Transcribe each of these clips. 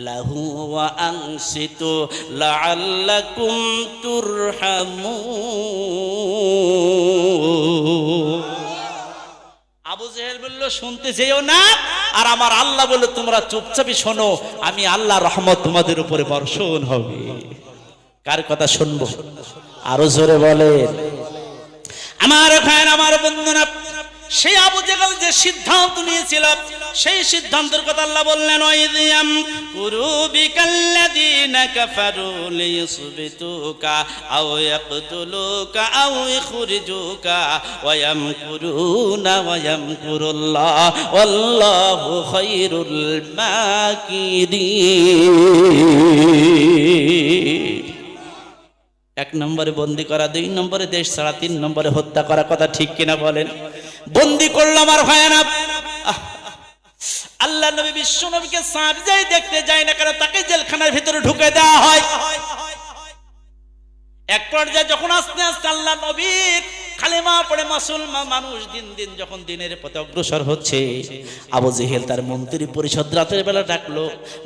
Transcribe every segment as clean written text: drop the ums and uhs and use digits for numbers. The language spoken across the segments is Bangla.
লাহু ওয়া আনসিতু লাআল্লাকুম তুরহামুন। আবু জেহেল বলল শুনতে যেও না, আর আমার আল্লাহ বলল তোমরা চুপচাপই শোনো, আমি আল্লাহর রহমত তোমাদের উপরে বর্ষণ হবে। কার কথা শুনবো? আরো জোরে বলেন। আমার ভাইয়ের, আমার বন্ধুরা, সেই আবু জেহেল যে সিদ্ধান্ত নিয়েছিল, সেই সিদ্ধান্তের কথা আল্লাহ বললেন, ওয়াইযাম কুরুবিকাল্লাযীনা কাফারু লিয়ুসবিতুকা আও ইয়াকতুলুকা আও ইখরিজুকা ওয়া ইয়ামকুরুনা ওয়া ইয়ামকুরুল্লাহ ওয়াল্লাহু খায়রুল মাকিরিন। এক নম্বরে বন্দি করা, 2 নম্বরে দেশ ছাড়া, 3 নম্বরে হত্যা করা। কথা ঠিক কিনা বলেন? বন্দি করলো আমার ভাইয়েরা। আল্লাহ নবী বিশ্ব নবীকে সাহাবীরাই দেখতে যায় না, কারণ তাকে জেলখানার ভিতরে ঢুকে দেওয়া হয়। এক পর্যায়ে যখন আস্তে আস্তে আল্লাহ নবীর কালেমা পড়ে মুসলমান মানুষ দিন দিন যখন দিনের পথে অগ্রসর হচ্ছে, আবু জেহেল তার মন্ত্রী পরিষদ রাতের বেলা ডাকলো।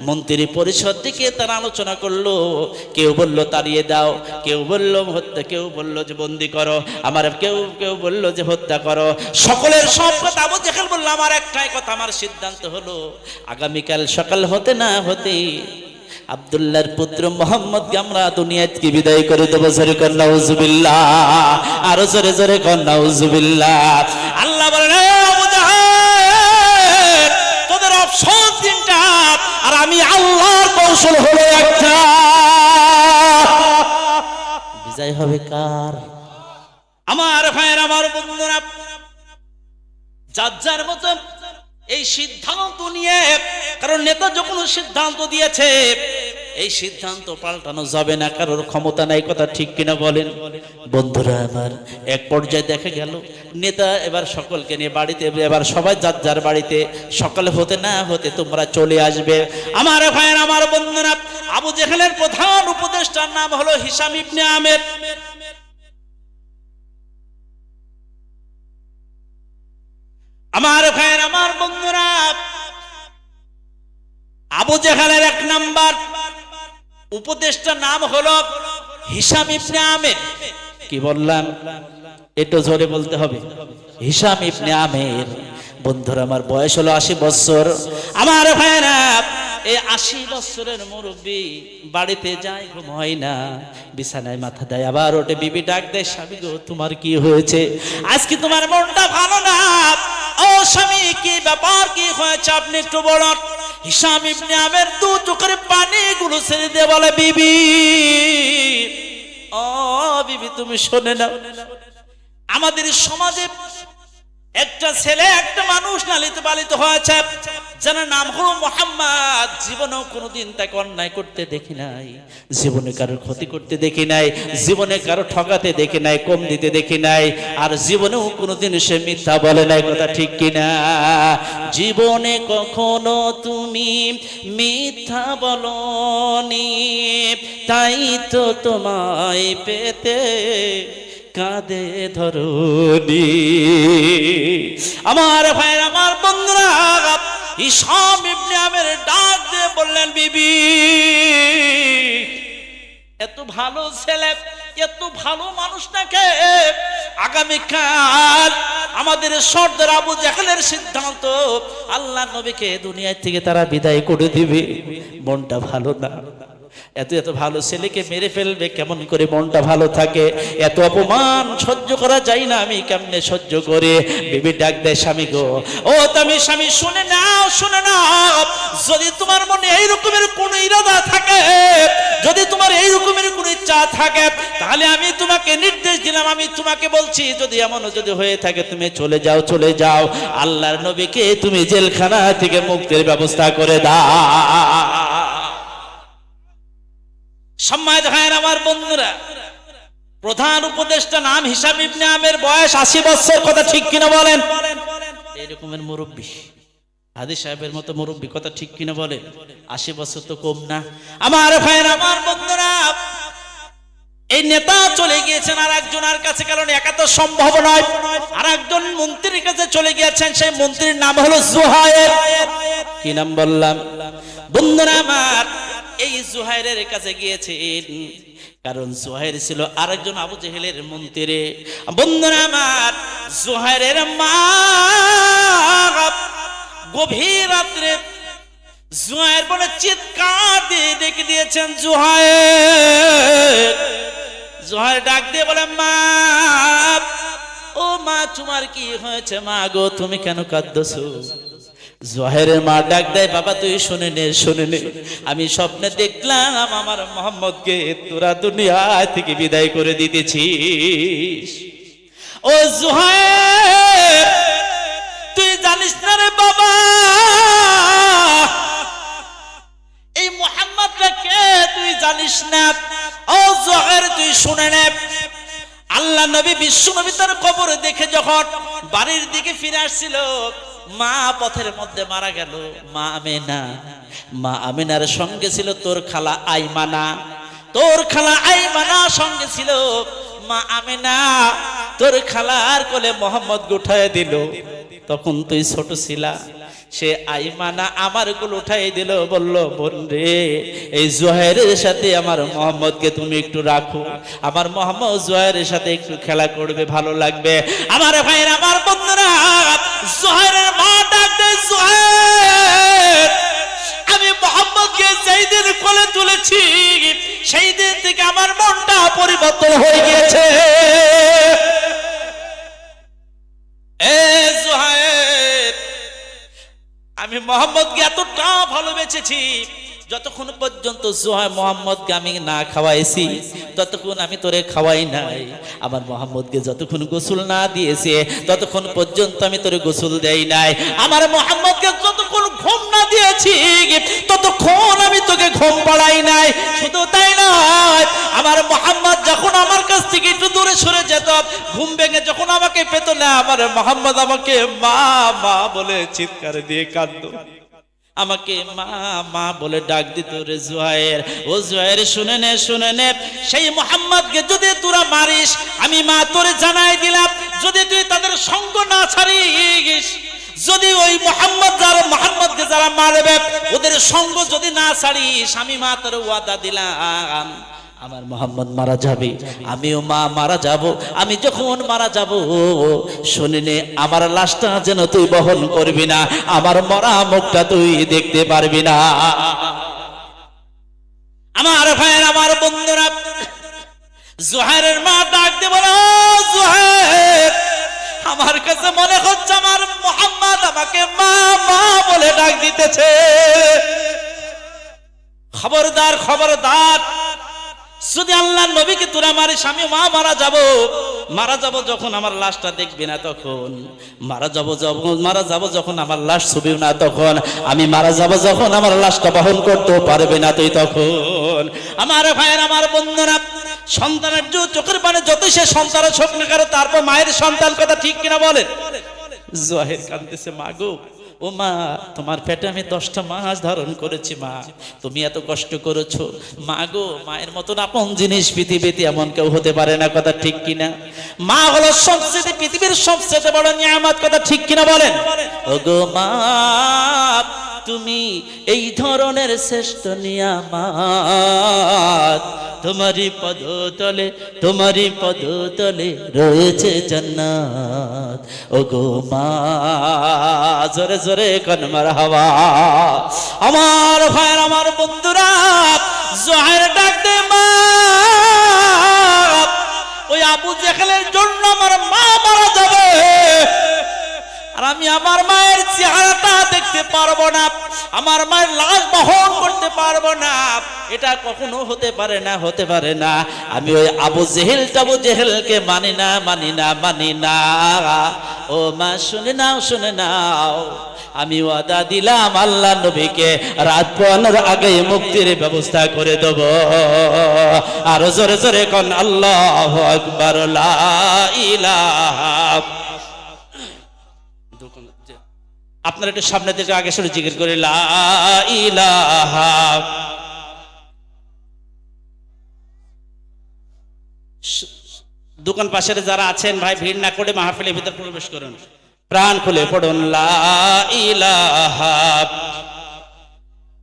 মন্ত্রী পরিষদ থেকে তারা আলোচনা করলো। কেউ বলল তাড়িয়ে দাও, কেউ বলল হত্যা, কেউ বলল যে বন্দি করো, আমার কেউ বলল যে হত্যা করো। সকলের সব কথা আবু জেহেল বলল, আমার একটাই কথা, আমার সিদ্ধান্ত হলো আগামীকাল সকাল হতে না হতে আব্দুল্লাহর পুত্র মুহাম্মদকে আমরা দুনিয়া থেকে বিদায় করে দেব। জোরে কর নাউজুবিল্লাহ, আরো জোরে জোরে কর নাউজুবিল্লাহ। আল্লাহ বলেন, আবু জেহেল তোদের অপশন 3টা, আর আমি আল্লাহর কৌশল হলো একটা। বিজয় হবে কার? আমার ভাইয়ের, আমার বন্ধুরা, যার যার মতো এই সিদ্ধান্ত নিয়ে, কারণ নেতা যখন সিদ্ধান্ত দিয়েছে এই সিদ্ধান্ত পাল্টানো যাবে না, কারোর ক্ষমতা নাই। কথা ঠিক কিনা বলেন? বন্ধুরা আমার, এক পর্যায়ে দেখা গেল নেতা এবার সকলকে নিয়ে বাড়িতে, এবার সবাই যার যার বাড়িতে, সকালে হতে না হতে তোমরা চলে আসবে। আমার ভাইয়ের, আমার বন্ধুরা, আবু জেহেলের প্রধান উপদেষ্টার নাম হলো হিশাম ইবনে আমের। আমার ভাইয়ের, আমার বন্ধুরা, আবু জেহেলের 1 নাম্বার উপদেষ্টার নাম হলো হিশাম ইবনে আমের। কি বললাম? একটু জোরে বলতে হবে। হিশাম ইবনে আমের। বন্ধুরা আমার, বয়স হলো 80 বছর। আমার ভাইয়েরা, এই 80 বছরের মুরব্বী বাড়িতে যায়, ঘুম হয় না, বিছানায় মাথা দেয়, আবার ওঠে। বিবি ডাক দেয়, স্বামী গো তোমার কি হয়েছে? আজকে তোমার মনটা ভালো না। ও স্বামী, কি ব্যাপার, কি হয়েছে আপনি একটু বলুন। হিশাম ইবনে আমের 2 চোখের পানিগুলো ছেড়ে দিয়ে বলে, বিবি, ও বিবি তুমি শোনে না, আমাদের সমাজে একটা ছেলে, একটা মানুষ লালিত পালিত হয়েছে, যার নাম হলো মুহাম্মদ। জীবনেও কোনোদিন তাকে অন্যায় করতে দেখি নাই, জীবনে কারোর ক্ষতি করতে দেখি নাই, জীবনে কারো ঠকাতে দেখি নাই, কম দিতে দেখি নাই, আর জীবনেও কোনোদিন সে মিথ্যা বলে নাই। কথা ঠিক কিনা? জীবনে কখনো তুমি মিথ্যা বলনি, তাই তো তোমায় পেতে কাঁদে ধরুনি। আমার ভাই, আমার বন্ধুরা, হিশাম ইবনে আমের ডাক দিয়ে বললেন, বিবি, এত ভালো ছেলে, এত ভালো মানুষটাকে আগামীকাল আমাদের সর্দার আবু জেহেলের সিদ্ধান্ত, আল্লাহ নবীকে দুনিয়া থেকে তারা বিদায় করে দিবে। মনটা ভালো না। এত ভালো ছেলেকে মেরে ফেলবে, কেমন করে মনটা ভালো থাকে? এত অপমান সহ্য করা যায় না, আমি কেমনে সহ্য করে? বিবি ডাক দেয়, স্বামী গো, ও তুমি স্বামী, শুনে নাও, শুনে নাও, যদি তোমার মনে এই রকমের কোন ইরাদা থাকে, যদি তোমার এই রকমের কোন ইচ্ছা থাকে, তাহলে আমি তোমাকে নির্দেশ দিলাম, আমি তোমাকে বলছি, যদি এমন যদি হয়ে থাকে তুমি চলে যাও, চলে যাও। আল্লাহর নবীকে তুমি জেলখানা থেকে মুক্তির ব্যবস্থা করে দাও। সম্মানিত ভাইয়েরা, আমার বন্ধুরা, প্রধান উপদেষ্টা নাম হিশাম ইবনে আমের, বয়স 80 বছর। কথা ঠিক কিনা বলেন? এই রকমের মুরব্বী, হাদি সাহেবের মতো মুরব্বী। কথা ঠিক কিনা বলেন? 80 বছর তো কম না। আমার ভাইয়েরা, আমার বন্ধুরা, এই নেতা চলে গিয়েছেন আর একজনের কাছে, কারণ একা তো সম্ভব নয়। আর একজন মন্ত্রীর কাছে চলে গিয়েছেন, সেই মন্ত্রীর নাম হলো জুহায়ের। কি নাম বললাম? বন্ধুরা আমার, এই জুহাইরের কাছে গিয়েছেন, কারণ জুহাইর ছিল আরেকজন আবু জেহেলের মন্ত্রী। বন্ধুরা আমার, জুহাইরের মা গভীর রাত্রে জুহাইর বলে চিৎকার দিয়ে ডেকে দিয়েছেন। জুহাইর ডাক দিয়ে বলে, মা, ও মা, তোমার কি হয়েছে মা গো, তুমি কেন কাঁদছো? জুহাইরের মা ডাক দেয়, বাবা তুই শুনে নে, শুনে নে, আমি স্বপ্নে দেখলাম আমার মোহাম্মদকে তোরা দুনিয়া থেকে বিদায় করে দিতেছিস। ও জুহাইর, তুই জানিস না রে বাবা, এই মোহাম্মদটা কে তুই জানিস না। ও জুহাইর, তুই শুনে নে, আল্লাহ নবী বিশ্ব নবী তার কবর দেখে যখন বাড়ির দিকে ফিরে আসছিল, মা পথের মধ্যে মারা গেল। মা আমিনার সঙ্গে ছিল তোর খালা আইমানা, তোর খালা আইমানা সঙ্গে ছিল মা আমিনা। তোর খালার কোলে মোহাম্মদ উঠায় দিল, তখন তুই ছোট ছিলা। সে আইমানা আমার কোলে উঠাই দিল, বলল, বোন রে, এই জুহাইরের সাথে আমার মোহাম্মদকে তুমি একটু রাখো, আমার মোহাম্মদ জুহাইরের সাথে একটু খেলা করবে, ভালো লাগবে। আমার ভাইয়ের, আমার বন্ধুরা, জুহাইরের মা ডাক দেয়, জুহাইর, আমি মোহাম্মদকে যেই দিন কোলে তুলেছি সেই দিন থেকে আমার মনটা পরিবর্তন হয়ে গিয়েছে। এ জুহাইর, আমি মোহাম্মদকে এতটা ভালোবেসেছি, যতক্ষণ পর্যন্ত জুহাইর মোহাম্মদকে আমি না খাওয়াইছি ততক্ষণ আমি তোরে খাওয়াই নাই। আমার মোহাম্মদকে যতক্ষণ গোসল না দিয়েছে ততক্ষণ পর্যন্ত আমি তোরে গোসল দেই নাই। আমার মোহাম্মদকে যতক্ষণ ঘুম না দিয়েছি ততক্ষণ আমি তোকে ঘুম পাড়াই নাই। শুধু তাই নয়, আমার মোহাম্মদ যখন আমার কাছ থেকে একটু দূরে সরে যেত, ঘুম ভেঙে যখন আমাকে পেত না, আমার মোহাম্মদ আমাকে মা মা বলে চিৎকার দিয়ে কাঁদতো, আমাকে মা মা বলে ডাক দিত রে জুহাইর। ও জুহাইর, শুনে নে, শুনে নে, সেই মোহাম্মদকে যদি তোরা মারিস, আমি মা তোরে জানাই দিলাম, যদি তুই তাদের সঙ্গ না ছাড়িস, যদি ওই মোহাম্মদকে যারা মারবে ওদের সঙ্গ যদি না ছাড়িস, আমি মা তোর ওয়াদা দিলাম, আমার মোহাম্মদ মারা যাবে, আমিও মা মারা যাব। আমি যখন মারা যাব, শুনে নে, আমার লাশটা যেন তুই বহন করবি না, আমার মরা মুখটা তুই দেখতে পারবি না। আমার ভাইয়ের, আমার বন্ধুরা, জুহাইরের মা ডাক দিয়ে বলে, জুহাইর, আমার কাছে মনে হচ্ছে আমার মোহাম্মদ আমাকে মা মা বলে ডাক দিতেছে। খবরদার, খবরদার, যদি আল্লাহ নবীকে তোরা মারিস, আমি মা মারা যাব যখন আমার লাশটা দেখবি না, তখন মারা যাব যখন আমার লাশ ছবিও না, তখন আমি মারা যাব যখন আমার লাশটা বহন করতে পারবে না তুই, তখন। আমার ভাইয়ের, আমার বন্ধুরা, সন্তানের চোখের পানে যত সে সন্তানের চোখ না কারো, তারপর মায়ের সন্তান, কথা ঠিক কিনা বলেন? জুহাইর কাঁদতেছে, মা গো, ও মা, তোমার পেটে আমি 10টা মাস ধারণ করেছি, মা তুমি এত কষ্ট করেছো, মা গো, মায়ের মতন আপন জিনিস পৃথিবীতে এমন কেউ হতে পারে না, কথা ঠিক কিনা? মা হলো সবচেয়ে পৃথিবীর সবচেয়ে বড় নিয়ামত, কথা ঠিক কিনা বলেন? ও গো মা, তুমি এই ধরনের শ্রেষ্ঠ নিয়ামত, তোমারই পদতলে রয়েছে জান্নাত। ও গো মা, জোরে জোরে কোন মারহাবা। আমার ভাইয়ের, আমার বন্ধুরা, জুহাইর ডাক দে, মা, ওই আবু জেহেলের জন্য আমার মা মারা যাবে, আর আমি আমার মায়ের চেহারাটা দেখতে পারবো না, আমার মায়ের লাশ বহন করতে পারবো না, এটা কখনো হতে পারে না, হতে পারে না। আমি ওই আবু জেহেলকে মানি না। ও মা, শুনে নাও, আমি ওয়াদা দিলাম আল্লাহ নবীকে রাত পোহানোর আগে মুক্তির ব্যবস্থা করে দেব। আর জোরে জোরে কোন আল্লাহু আকবার, লা ইলাহা। আপনারা একটু সামনে থেকে আগে শুনে জিকির করে, লা ইলাহা। দোকান পাশের যারা আছেন ভাই, ভিড় না করে মাহফিলের ভিতর প্রবেশ করুন, প্রাণ খুলে পড়ুন, লা ইলাহা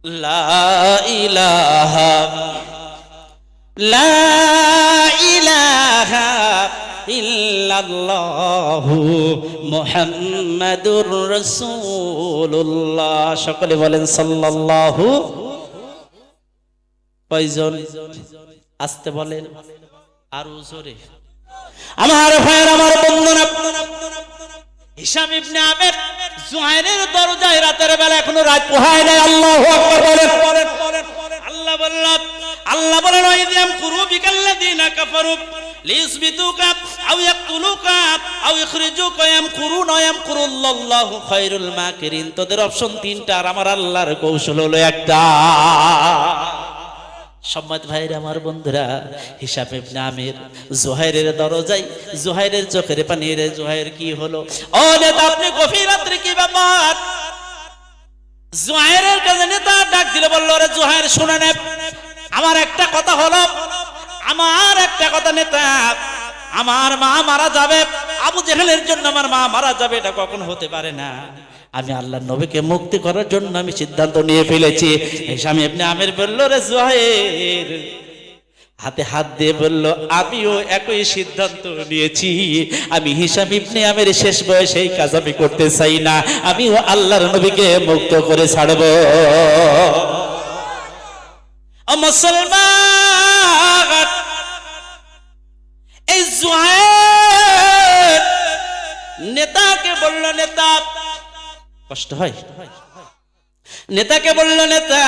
লা ইলাহা লা ইলাহা ইল্লাল্লাহু মুহাম্মাদুর রাসূলুল্লাহ। সকলে বলেন সাল্লাল্লাহু। কয়জন? আস্তে বলেন, আরো জোরে। আমার ভাইয়ের, আমার বন্ধুরা, হিশাম ইবনে আমির জুহাইরের দরজায় রাতের বেলা এখনো রাত পোহায় নাই। আল্লাহু আকবার বলেন। আল্লাহ বলেন ওয়াইদিয়াম কুরু বিকাল্লাযিনা কাফারু লিইসবিতুকা আও ইয়াকতুলুকা আও ইখরিজুকা ইয়ামকুরুনা ইয়ামকুরুল্লাহু খায়রুল মাকিরিন। তোদের অপশন তিনটা, আর আমার আল্লাহর কৌশল হলো একটা। সম্মানিত ভাইরা, আমার বন্ধুরা, হিশাম ইবনে আমির জুহাইরের দরজায়, জুহাইরের চোখের পানি রে জুহাইর কি হলো? ও নেতা, আপনি গভীর রাত্রে কি ব্যাপার? জুহাইরের কাছে নেতা ডাক দিলে বলল, রে জুহাইর শুনে নে, আমার একটা কথা হলো, আমার একটা কথা নেতা, আমার মা মারা যাবে, আবু জেহেলের জন্য আমার মা মারা যাবে, এটা কখন হতে পারে না। আমি আল্লাহর নবীকে মুক্তি করার জন্য আমি সিদ্ধান্ত নিয়ে ফেলেছি। হিশাম ইবনে আমির বলল, রে জুহাইর, হাতে হাত দিয়ে বলল, আমিও একই সিদ্ধান্ত নিয়েছি। আমি হিশাম ইবনে আমির শেষ বয়সে এই কাজ আমি করতে চাই না, আমিও আল্লাহর নবীকে মুক্ত করে ছাড়ব। মুসলমান, এই জুহাইর নেতাকে বলল, নেতা, কষ্ট হয়, নেতাকে বলল, নেতা,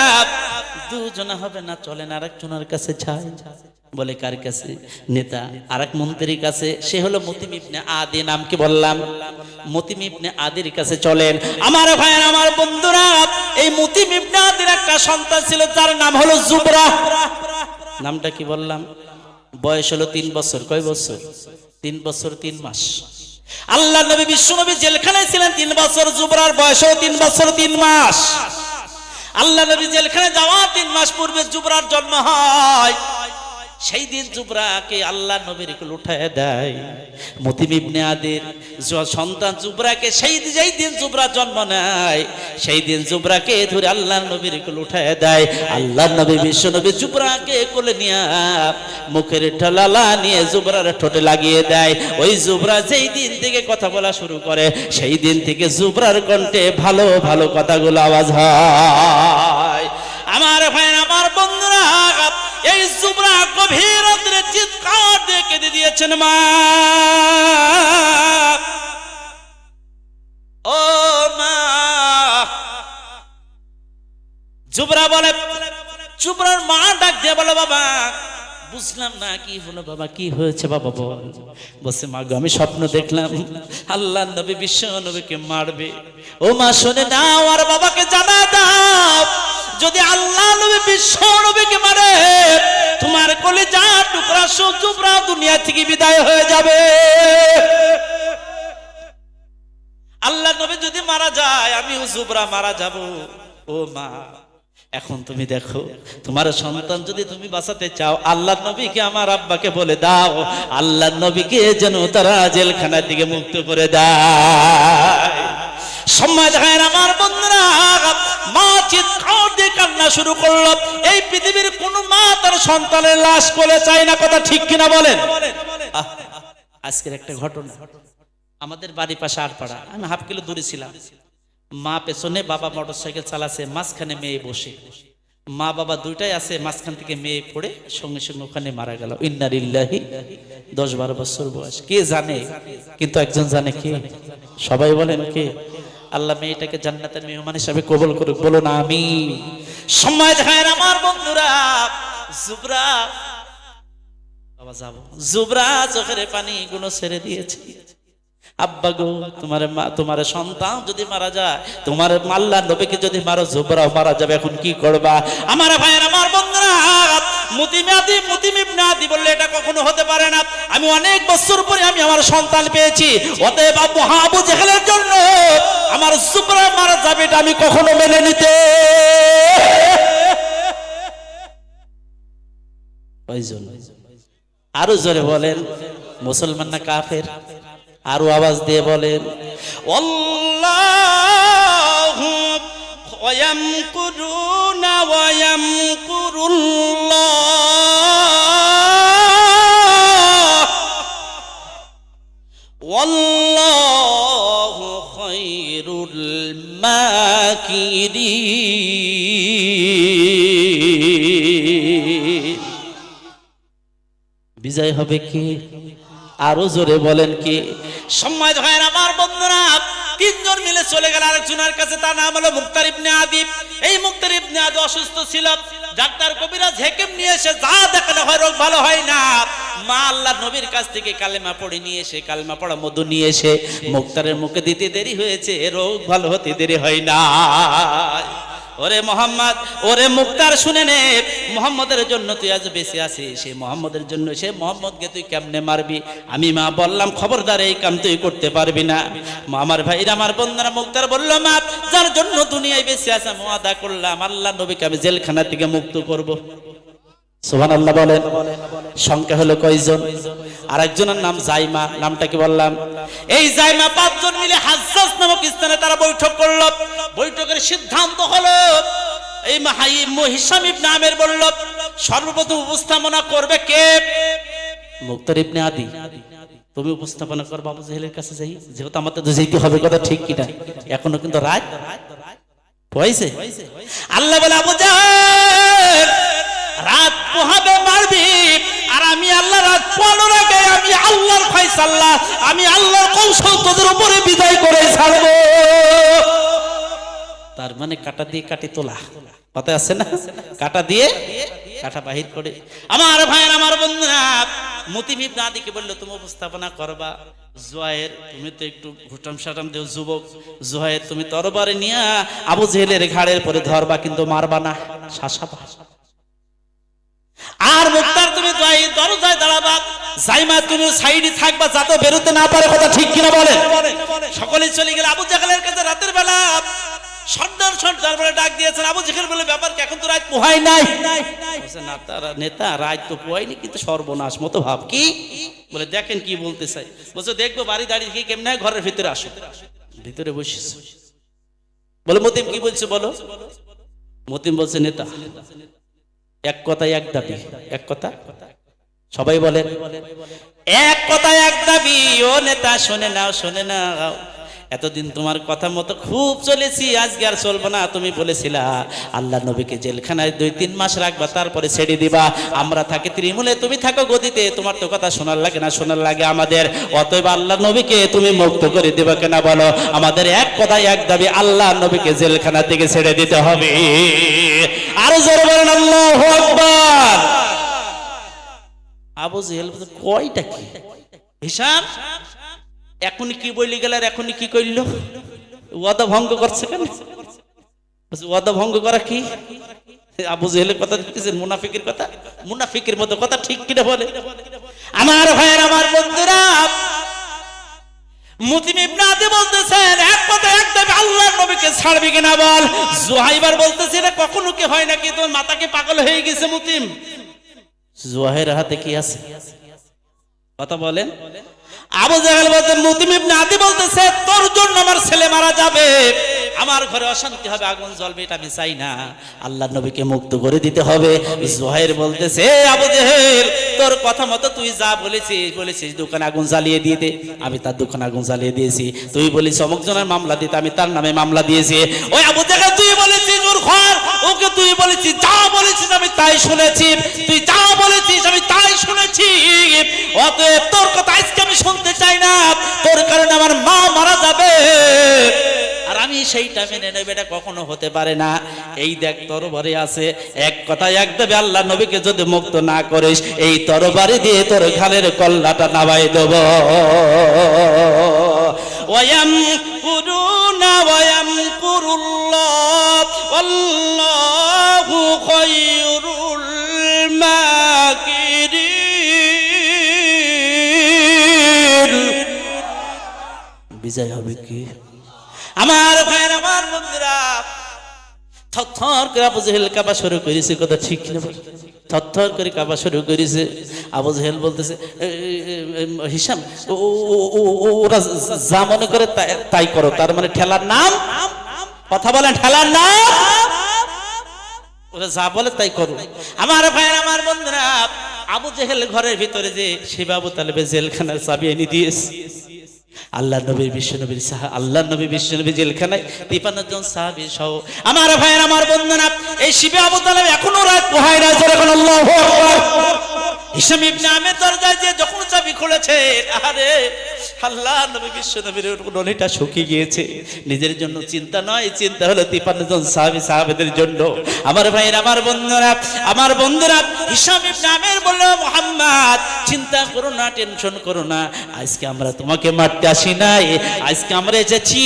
দুজনা হবে না, চলেন আরেকজনের কাছে যাই। বলে, কার কাছে? নেতা আরেক মন্ত্রীর কাছে, সে হলো মুতিম ইবনে আদি, নাম কি বললাম? মুতিম ইবনে আদির কাছে চলেন। আমার ভাইয়ের, আমার বন্ধুরা, এই মুতিম ইবনে আদির একটা সন্তান ছিল, যার নাম হলো জুবরা। নামটা কি বললাম? বয়স হলো 3 বছর। কয় বছর? 3 বছর 3 মাস। আল্লাহ নবী, বিশ্ব নবী জেলখানায় ছিলেন 3 বছর, জুবরার বয়স 3 বছর 3 মাস। আল্লাহ নবী জেলখানে যাওয়ার 3 মাস পূর্বে জুবরার জন্ম হয়। সেই দিন জুবরাকে আল্লাহ নবীর কোলে উঠায় দেয়। মুতিম ইবনে আদির সন্তান জুবরাকে যেই দিন জুবরা জন্ম নেয়, সেই দিন জুবরাকে ধরে আল্লাহ নবীর কোলে উঠায় দেয়। আল্লাহ নবী, বিশ্ব নবী জুবরাকে কোলে নিয়ে মুখের ঠলালা নিয়ে জুবরার ঠোঁটে লাগিয়ে দেয়। ওই জুবরা যেই দিন থেকে কথা বলা শুরু করে, সেই দিন থেকে জুবরার কণ্ঠে ভালো ভালো কথাগুলো আওয়াজ হয়। আমার ভাই, আমার বন্ধুরা, এই জুবরা গভীর রাত্রে চিৎকার দিয়ে কেঁদে দিয়েছেন, মা, ও মা। জুবরা বলে, জুবরার মা ডাক দিয়ে বলে, বাবা, বুঝলাম না কি হলো বাবা, কি হয়েছে বাবা বল। বলছে, মা গো, আমি স্বপ্ন দেখলাম আল্লাহ নবী বিশ্ব নবীকে মারবে। ও মা, শুনে নাও আর বাবাকে জানা দাও, যদি আল্লাহ নবী বিশ্ব নবীকে মারে, তোমার কলিজা টুকরা জুবরা দুনিয়া থেকে বিদায় হয়ে যাবে। আল্লাহ নবী যদি মারা যায়, আমিও জুবরা মারা যাব। ও মা, এখন তুমি দেখো, তোমার সন্তান যদি তুমি বাঁচাতে চাও, আল্লাহ নবীকে, আমার আব্বাকে বলে দাও, আল্লাহ নবীকে যেন তারা জেলখানার দিকে মুক্ত করে দেয়। সম্মানিত ভাইরা, আমার বন্ধুরা, মা চিৎকার দিয়ে কান্না শুরু করলো। এই পৃথিবীর কোন মা তার সন্তানের লাশ কোলে চায় না, কথা ঠিক কিনা বলেন? আজকের একটা ঘটনা, আমাদের বাড়ির পাশে আটপাড়া, আমি হাফ কিলো দূরে ছিলাম। মা পেছনে, বাবা মোটরসাইকেল চালাচ্ছে, মাঝখানে মেয়ে বসে। মা বাবা দুইটাই আছে, মাঝখান থেকে মেয়ে পড়ে সঙ্গে সঙ্গে ওখানে মারা গেল। ইন্না লিল্লাহি। 10-12 বছর বয়স। কে জানে? কিন্তু একজন জানে। কে? সবাই বলেন কে? আল্লাহ মেয়েটাকে জান্নাতের মেহমান হিসাবে কবুল করুক, বলুন আমিন। সম্মানিত ভাইরা, আমার বন্ধুরা, জুবরা, বাবা যাব, জুবরা চোখের পানি গুলো ছেড়ে দিয়েছে। আব্বা গো, তোমার সন্তান যদি মারা যায়, তোমার আল্লাহ নবীকে যদি মারো, জুবরাও মারা যাবে, এখন কি করবা? আমার ভাইয়ের, আমার বন্ধুরা, মুতিম ইবনে আদি বললে, এটা কখনো হতে পারে না, আমি অনেক বছর পরে আমি আমার সন্তান পেয়েছি, অতএব আবু জেহেলের জন্য আমার জুবরা মারা যাবে, এটা আমি কখনো মেনে নিতে। আরো জোরে বলেন, মুসলমান না কাফের? আরো আওয়াজ দিয়ে বলেন, আল্লাহু ইয়ামকুরুনা ওয়া ইয়ামকুরুল্লাহ ওয়াল্লাহু খায়রুল মাকিরিন। বিজয় হবে কি? আরো জোরে বলেন কি? সম্মানিত ভাইরা আমার বন্ধুরা, তিনজন মিলে চলে গেল আরেকজনের কাছে, তার নাম হলো মুক্তার ইবনে আদি। এই মুক্তার ইবনে আদি অসুস্থ ছিল, ডাক্তার কবিরাজ হেকিম নিয়ে এসে যা দেখালে হয় রোগ ভালো হয় না। মা আল্লাহর নবীর কাছ থেকে কালেমা পড়ে নিয়ে এসে, কালেমা পড়া মধু নিয়ে এসে মুক্তারের মুখে দিতে দেরি হয়েছে, রোগ ভালো হতে দেরি হয় না। ওরে মোহাম্মদ, ওরে মুক্তার শুনে নে, মোহাম্মদের জন্য তুই আজ বেঁচে আছিস, সেই মোহাম্মদের জন্য, সে মোহাম্মদকে তুই কেমনে মারবি? আমি মা বললাম খবরদার এই কাম তুই করতে পারবি না। আমার ভাইরা আমার বন্ধুরা, মুক্তার বলল মা, যার জন্য দুনিয়ায় বেঁচে আছে আমি ওয়াদা করলাম আল্লাহ নবীকে আমি জেলখানা থেকে মুক্ত করব। সুবহানাল্লাহ বলেন। সংখ্যা হলো কয়জন? আরেকজনের নাম জাইমা, নামটা কি বললাম? এই জাইমা পাঁচজন মিলে হাজ্জাজ নামক স্থানে তারা বৈঠক করলো। বৈঠকের সিদ্ধান্ত হলো, এই হিশাম ইবনে আমের বলল সর্বপ্রথম উপস্থাপনা করবে কে? মুক্তার ইবনে আদি। তুমি উপস্থাপনা করবে আবু জেহেলের কাছে যাই, যেহেতু আমাদের তো যেতে হবে, কথা ঠিক কিনা? এখনো কিন্তু রাত হয়েছে। আল্লাহ বলে আবু জেহেল রাত পোহাবে, মারবি, আর আমি আল্লাহ রাত পোহানোর আগে আমি আল্লাহর ফয়সালা, আমি আল্লাহর কৌশল তোদের উপরে বিদায় করে ছাড়বো। তার মানে কাটা দিয়ে কাটি তোলা, কথা আছে না? কাটা দিয়ে কাটা বাহির করে। আমার ভাইয়ের আমার বন্ধুরা, মতিম ইবনে আদিকে বললো তুমি উপস্থাপনা করবা। জুহায়ের, তুমি তো একটু হুটাম সাটাম দেও যুবক, জুহায়ের তুমি তরবারি নিয়ে আবু জেহেলের ঘাড়ের পরে ধরবা, কিন্তু মারবা না, শাসাবা। আর মুক্তার তুমি দরজায় দাঁড়াবা, জাইমা তুমি সাইডে থাকবা যাতে বেরোতে না পারে, কথা ঠিক কিনা বলেন? সকলে চলে গেল আবু জেহেলের কাছে রাতের বেলা। সর্দার বলে ডাক দিয়েছেন। আবু জেহেল বলে ব্যাপার কি, এখন তো রাত পোহাই নাই? না তারা নেতা, রাত তো পোহাইনি, কিন্তু সর্বনাশ মতো ভাব। কি বলে দেখেন কি বলতে চাই? বলছে দেখবো বাড়ি দাঁড়িয়ে কি কেমনে, ঘরের ভিতরে আসো। ভিতরে বসিস। বলে মতিম কি বলছে বলো? মতিম বলছে নেতা এক কথায় এক দাবি, এক কথা সবাই বলেন এক কথায় এক দাবি। ও নেতা শোনে নাও, শোনে নাও, এতদিন তোমার কথা মতো খুব চলেছি, আজকে আর চলবো না। তুমি বলেছিলা আল্লাহ নবীকে জেলখানায় 2-3 মাস রাখবা, তারপরে ছেড়ে দিবা। আমরা থাকি ত্রিমূলে, তুমি থাকো গদিতে, তোমার তো কথা শোনার লাগে না, শোনার লাগে আমাদের। অতএব আল্লাহ নবীকে তুমি মুক্ত করে দিবা কেনা বলো? আমাদের এক কথায় এক দাবি, আল্লাহ নবীকে জেলখানা থেকে ছেড়ে দিতে হবে। আরো জোরে বলেন আল্লাহু আকবার। আবু জেহেল কয়টা কি হিসাব, এখনই কি বলি গেল, আর এখনই কি কইল? ওয়াদা ভঙ্গ করছে কেন? ওয়াদা ভঙ্গ করা কি? আবু জেহেলের কথা দেখতেছেন, মুনাফিকের কথা, মুনাফিকের মতো কথা ঠিক কিনা বলে? আমার ভাইয়ের আমার বন্ধুরা, মুতিম ইবনে আদি বলতেছেন এক কথা এক দাবি, আল্লাহর নবীকে ছাড়বি কিনা বল। জুহাইবার বলতেছে এটা কখনো কি হয় নাকি, তোমার মাথা কি পাগল হয়ে গেছে মুতিম? জুহাইর হাতে কি আছে, কথা বলেন? আবু জেহেল বলতেন, মুতিম ইবনে আদি বলতেছে তোর জন্য আমার ছেলে মারা যাবে, আমার ঘরে অশান্তি হবে, আগুন জ্বলবে, এটা আমি চাই না, আল্লাহর নবীকে মুক্ত করে দিতে হবে। জুহাইর বলতেছে আবু জেহেল তোর কথা মতো তুই যা বলেছিস দোকানে আগুন জ্বালিয়ে দিতে, আমি তার দোকানে আগুন জ্বালিয়ে দিয়েছি। তুই বলিস অমুকজনের মামলা দিতে, আমি তার নামে মামলা দিয়েছি। ওই আবু জেহেল তুই বলেছিস ওর ঘর, ওকে তুই বলেছিস, যা বলেছিস আমি তাই শুনেছি, তুই যা বলেছিস আমি তাই শুনেছি। অতএব তোর কথা আজকে আমি শুনতে চাই না, তোর কারণে আমার মা মারা যাবে, আর আমি সেইটা মেনে নেব, এটা কখনো হতে পারে না। এই দেখ তরবারি আছে, এক কথায় এক দেবে, আল্লাহ নবীকে যদি মুক্ত না করিস এই তরবারি দিয়ে তোর ঘাড়ের কল্লাটা নামাই দেব। ওয়ায়ামকুরুনা ওয়ায়ামকুরুল্লাহ আল্লাহু খায়রুল মাকিরিন। বিজয় হবে কি? আমার ভাইয়ের আমার বন্ধুরা, থরথর করে আবু জেহেল কাঁপা শুরু করেছে, কথা ঠিক না? থরথর করে কাঁপা শুরু করেছে। আবু জেহেল বলতেছে হিসাম ওরা যা মনে করে তাই করো, তার মানে ঠেলার নাম, কথা বলেন ঠেলার নাম। ওরা যা বলে তাই করো। আমার ভাইয়ের, আমার বন্ধুরা, আবু জেহেল ঘরের ভিতরে যে শিবা আবু তালেবের জেলখানার চাবি এনে দিয়েছে। আল্লাহ নবী বিশ্ব নবীর আল্লাহ নবী বিশ্ব নবী জেলখানায় 53 জন সাহাবী সহ। আমার ভাইয়ের, আমার বন্ধুরা, এই শিবা আবু তালেব এখনো রাত পোহায় না। জোরে বলুন আল্লাহু আকবার। হিশাম ইবনে আমের দরজায় যে যখন চাবি খুলেছে, আরে আল্লাহ নবী বিশ্ব নবীর নলিটা শুকিয়ে গিয়েছে। নিজের জন্য চিন্তা নয়, চিন্তা হলো 53 জন সাহাবীদের জন্য। আমার ভাইয়ের, আমার বন্ধুরা, আমার বন্ধুরা, হিশাম ইবনে আমের বলল, মুহাম্মদ চিন্তা করো না, টেনশন করো না, আজকে আমরা তোমাকে মারতে আসি নাই, আজকে আমরা এসেছি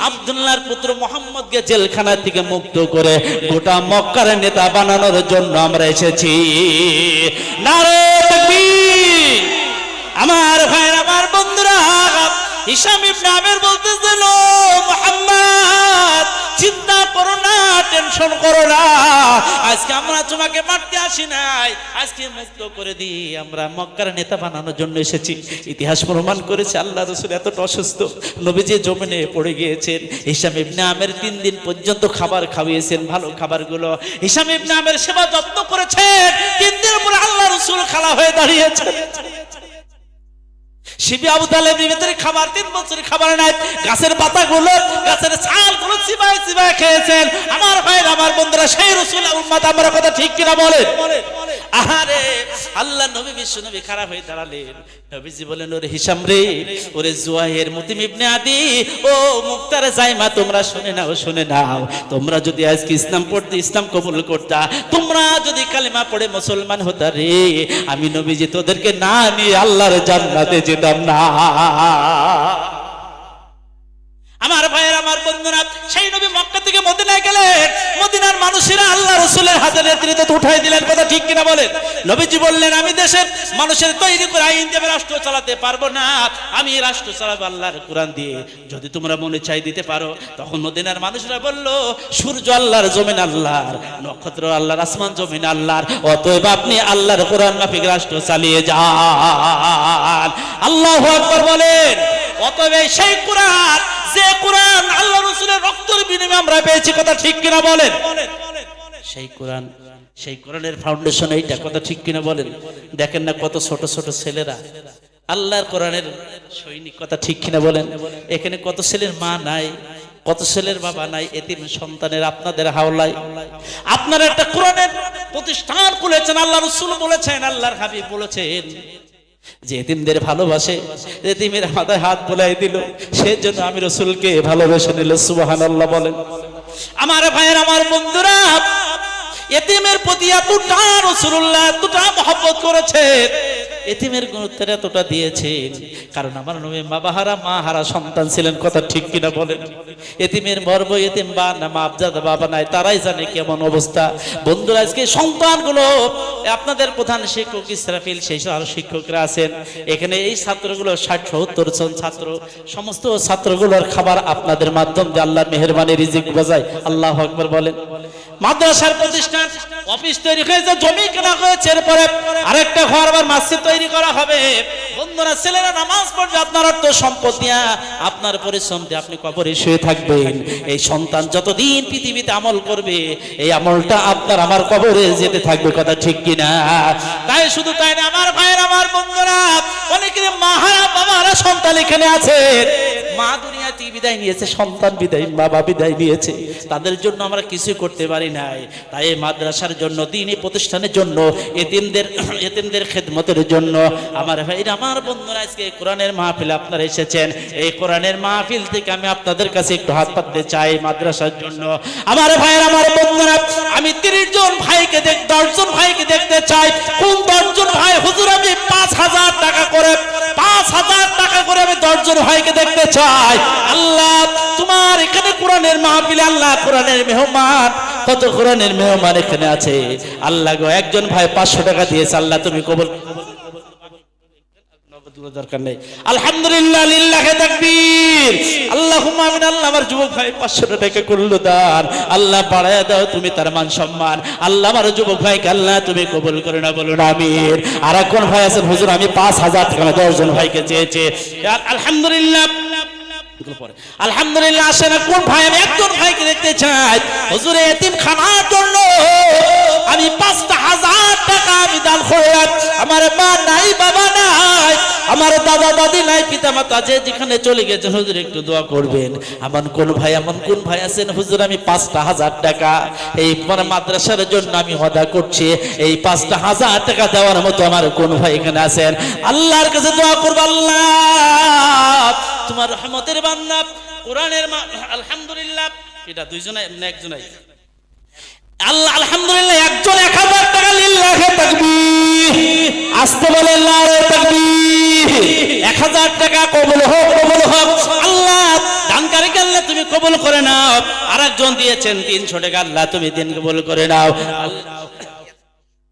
আব্দুল্লাহর পুত্র মুহাম্মদকে জেলখানা থেকে মুক্ত করে গোটা মক্কার নেতা বানানোর জন্য আমরা এসেছি। নারে তাকবীর। আমার ভাইয়ের, আমার বন্ধুরা, হিশাম ইবনে আমের বলতেছিল, মুহাম্মদ চিন্তা করো না, টেনশন করো না, আজকে আমরা তোমাকে মারতে আসি নাই, আজকে মুক্ত করে দিই, আমরা মক্কার নেতা বানানোর জন্য এসেছি। ইতিহাস প্রমাণ করেছে আল্লাহ রাসূল এতটা অসুস্থ, নবীজি জমিনে পড়ে গিয়েছেন। হিশাম ইবনে আমের 3 দিন পর্যন্ত খাবার খাওয়িয়েছেন, ভালো খাবারগুলো। হিশাম ইবনে আমের সেবা যত্ন করেছেন। 3 দিন পরে আল্লাহ রাসূল খালা হয়ে দাঁড়িয়েছেন। শিবি আবু তালেবের ভিতরে খাবার 3 বছর খাবার নাই, গাছের পাতাগুলো, গাছের ছালগুলো চিবায় চিবায় খেয়েছেন। আমার ভাইরা, আমার বন্ধুরা, সেই রাসূলের উম্মত আমরা, কথা ঠিক কিনা বলেন? আরে আল্লাহ নবী বিশ্ব নবী খারাপ হয়ে দাঁড়ালেন। নবীজি বলেন, ওরে হিশাম রে, ওরে জুয়াইর, মুতিম ইবনে আদি, ও মুক্তার জাইমা, তোমরা শুনে নাও, শুনে নাও, তোমরা যদি আজকে ইসলাম পড়তে, ইসলাম কবুল করতা, তোমরা যদি কালেমা পড়ে মুসলমান হতা রে, আমি নবীজি তোদেরকে না নিয়ে আল্লাহর জান্নাতে যেতাম না। আমার ভাইয়ের, আমার বন্ধুরা, সেই নবী মক্কা থেকে মদিনায় গেলেন। মদিনার মানুষেরা আল্লাহ রাসূলের হাতে নেতৃত্ব উঠাই দিলেন, কথা ঠিক কিনা বলেন? নবীজি বললেন, আমি দেশের মানুষের তৈরি করে আইন দেবে রাষ্ট্র চালাতে পারবো না, আমি রাষ্ট্র চালাবো আল্লাহর কোরআন দিয়ে, যদি তোমরা মনে চাই দিতে পারো। তখন মদিনার মানুষরা বলল, সূর্য আল্লাহর, জমিন আল্লাহর, নক্ষত্র আল্লাহর, আসমান জমিন আল্লাহর, অতএব আপনি আল্লাহর কোরআন মাফিক রাষ্ট্র চালিয়ে যান। আল্লাহু আকবার বলেন। অতএব সেই কোরআন, যে কোরআন আল্লাহ রাসূলের রক্তের বিনিময়ে আমরা পেয়েছি, কথা ঠিক কিনা বলেন? সেই কোরআন, সেই কোরআনের ফাউন্ডেশন এইটা, কথা ঠিক কিনা বলেন? দেখেন না কত ছোট ছোট ছেলেরা আল্লাহর কোরআনের সৈনিক, কথা ঠিক কিনা বলেন? এখানে কত ছেলের মা নাই, কত ছেলের বাবা নাই, এতিম সন্তানের আপনাদের হাওলায় আপনারা একটা কোরআনের প্রতিষ্ঠান খুলেছেন। আল্লাহ রাসূল বলেছেন, আল্লাহর হাবিব বলেছেন যে এতিমদের ভালোবাসে, এতিমের মাথায় হাত বোলাই দিল, সেজন্য আমি রাসূলকে ভালোবেসে নিল। সুবহানাল্লাহ বলেন। আমার ভাইয়ের, আমার বন্ধুরা, এতিমের প্রতি এতটা রাসূলুল্লাহ এতটা মহব্বত করেছেন, এতিমের গুরুত্ব এতটা দিয়েছেন, কারণ আমার নবী বাবাহারা মা হারা সন্তান ছিলেন, কথা ঠিক কিনা বলেন? এতিমের মর্ম, এতিম বা না মাপজাদা বাবা নাই, তারাই জানে কেমন অবস্থা। বন্ধুরা, আজকে সন্তানগুলো, আপনাদের প্রধান শিক্ষক ইসরাফিল, সেই সব শিক্ষকরা আছেন এখানে, এই ছাত্রগুলো 60-70 জন ছাত্র, সমস্ত ছাত্রগুলোর খাবার আপনাদের মাধ্যম দিয়ে আল্লাহর মেহেরবানি রিজিক বাজায়। আল্লাহু আকবার বলেন। মাদ্রাসার প্রতিষ্ঠান, অফিস তৈরি হয়েছে, জমি কেনা হয়েছে, এরপরে আরেকটা ঘর আবার মসজিদ তৈরি করা হবে। বন্ধুরা, ছেলেরা নামাজ পড়বে, আপনার অর্থ সম্পদ দিয়া, আপনার পরিশ্রম দিয়ে আপনি কবরে শুয়ে থাকবেন। এই সন্তান যতদিন পৃথিবীতে আমল করবে, এই আমলটা আপনার আমার কবরে যেতে থাকবে, কথা ঠিক কিনা? তাই শুধু তাই না, আমার ভাইয়ের, আমার বন্ধুরা, অনেকের মাহারা বাবারা সন্তান এখানে আছে, মা দুনিয়া থেকে বিদায় নিয়েছে, সন্তান বিদায়, বাবা বিদায় নিয়েছে, তাদের জন্য আমরা কিছু করতে পারি নাই। তাই এই মাদ্রাসার জন্য, দ্বীনি প্রতিষ্ঠানের জন্য, এতিমদের খেদমতের জন্য, আমার ভাইরা, আমার বন্ধুরা, আজকে কোরআনের মাহফিলে আপনারা এসেছেন। এই কোরআনের মাহফিল থেকে আমি আপনাদের কাছে একটু হাত পাততে চাই মাদ্রাসার জন্য। আমার ভাইরা, আমার বন্ধুরা, আমি 30 জন ভাইকে 10 জন ভাইকে দেখতে চাই। কোন 10 জন ভাই? হুজুর, আমি 5000 টাকা করে, 5000 টাকা করে আমি 10 জন ভাইকে দেখতে চাই। আল্লাহ, তোমার এখানে কোরআনের মাহফিলে, আল্লাহ কোরআনের মেহমান, কত কোরআনের মেহমান এখানে আছে। আল্লাহ গো, একজন ভাই 500 টাকা দিয়েছে, আল্লাহ তুমি কবুল, দরকার নেই। আলহামদুলিল্লাহ, লিল্লাহি তাকবীর, আল্লাহুম্মা আমিন। আল্লাহ, আমার যুবক ভাই 500 টাকা করলো দান, আল্লাহ বাড়ায় দাও তুমি তার মান সম্মান। আল্লাহ, আমার যুবক ভাইকে আল্লাহ তুমি কবুল করে না, বলুন আমিন। আর কোন ভাই আছেন? হুজুর, আমি 5000 টাকা 10 জন ভাইকে চেয়েছে। আলহামদুলিল্লাহ, পরে আলহামদুলিল্লাহ। আসে না কোন ভাই, আমি একজন ভাইকে দেখতে চাই। হুজুর এতিমখানার জন্য আমি 5,000 টাকা আমি দান করে, আমার মা নাই, বাবা নাই, আমার দাদা দাদি নাই, পিতা মাতা যে যেখানে চলে গেছেন, হুজুর একটু দোয়া করবেন। এমন কোন ভাই আছেন হুজুর, আমি 5,000 টাকা এই মাদ্রাসার জন্য আমি ওয়াদা করছি, এই 5,000 টাকা দেওয়ার মতো আমার কোন ভাই এখানে আছেন? আল্লাহর কাছে দোয়া করব, আল্লাহ তোমার রহমতের বান্দা কোরআনের আলহামদুলিল্লাহ। এটা দুইজনাই না একজনাই? আল্লাহ আলহামদুলিল্লাহ, একজন 1000 টাকা, লিল্লাহি তাকবীর, আসতে বলে নারে তাকবীর। 1000 টাকা কবুল হোক, কবুল হোক। আল্লাহ দানকারীকে আল্লাহ তুমি কবুল করে নাও। আরেকজন দিয়েছেন 300 টাকা, আল্লাহ তুমি দিন কবুল করে নাও।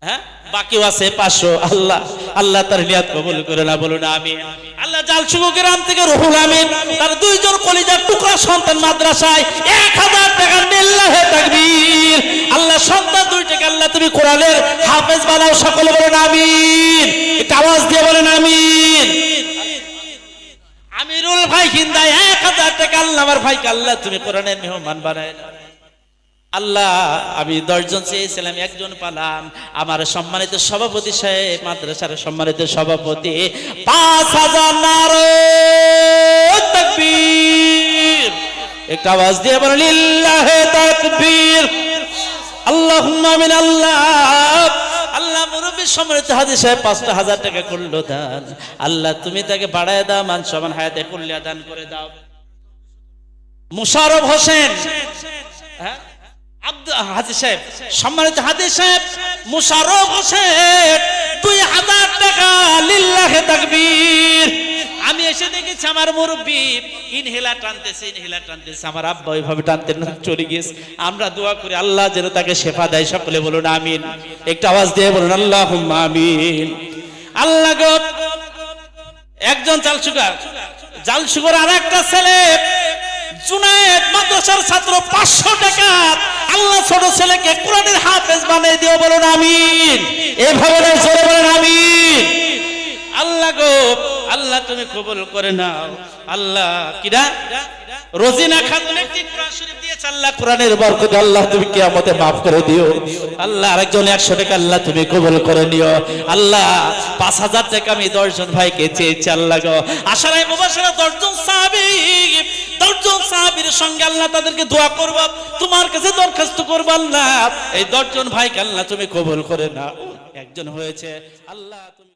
হ্যাঁ, বাকিও আছে 500। আল্লাহ আল্লাহ তার নিয়াত কবুল করে না, বলুন আমিন। আল্লাহ জালসুগো গ্রাম থেকে রুহুল আমিন, তার 2 জন কলিজার টুকরা সন্তান মাদ্রাসায় 1000 টাকা, লিল্লাহি তাকবীর। আল্লাহ সন্তান 2 টাকা আল্লাহ তুমি কোরআনের হাফেজ বানাও, সকলে বলেন আমিন। একটা আওয়াজ দিয়ে বলেন আমিন। আমিরুল ভাই হিন্দায় 1000 টাকা, আল্লাহ আমার ভাইকে আল্লাহ তুমি কোরআনের মেহমান বানায়। আল্লাহ আমি 10 জন চেয়েছিলাম, একজন পালাম। আমার সম্মানিত সভাপতি সাহেব, মাদ্রাসার সম্মানিত সভাপতি, 5,000 নারে তাকবীর। একটা আওয়াজ দিয়ে বলেন লিল্লাহি তাকবীর, আল্লাহুম্মা আমিন। আল্লাহ আল্লাহ মুরব্বী সম্মানিত হাজী সাহেব 5,000 টাকা করলো দান। আল্লাহ তুমি তাকে বাড়ায় দাও, মান সম্মান হায়াতে কল্যাণ দান করে দাও। মুশাররফ হোসেন, হ্যাঁ হাজী সাহেব, সম্মানিত হাজী সাহেব মুশাররফ হোসেন, 2,000 টাকা, লিল্লাহি তাকবীর। আমি এসে দেখেছি আমার মুরব্বী ইনহেলার টানতেছে, আমার আব্বা ওইভাবে টানতে চলে গেছে। আমরা দোয়া করি আল্লাহ যেন তাকে শেফা দেয়, সকলে বলুন আমিন। একটা আওয়াজ দিয়ে বলুন আল্লাহুম্মা আমিন। আল্লাহ গো, একজন জালসুগর আর একটা ছেলে জুনায়েদ মাদ্রাসার ছাত্র 500 টাকা, আল্লাহ ছোট ছেলেকে কোরআনের হাফেজ বানিয়ে দিও, বলুন আমিন। এভাবে জোরে বলেন আমিন। আল্লাহ গো, আল্লাহ তুমি কবুল করে নাও। আল্লাহ কিরা রোজিনা খাতুন একটি কোরআন শরীফ দিয়েছে, আল্লাহ কোরআনের বরকতে আল্লাহ তুমি কিয়ামতে maaf করে দিও। আল্লাহ আরেকজন 100 টাকা আল্লাহ তুমি কবুল করে নিও। আল্লাহ 5,000 টাকা আমি 10 জন ভাইকে চেয়েছি, আল্লাহ গো আশারায়ে মুবাশশিরা 10 জন সাহাবীর সঙ্গে আল্লাহ তাদেরকে দোয়া করব, তোমার কাছে দরখাস্ত করব, আল্লাহ এই 10 জন ভাইকে আল্লাহ তুমি কবুল করে নাও। একজন হয়েছে, আল্লাহ তুমি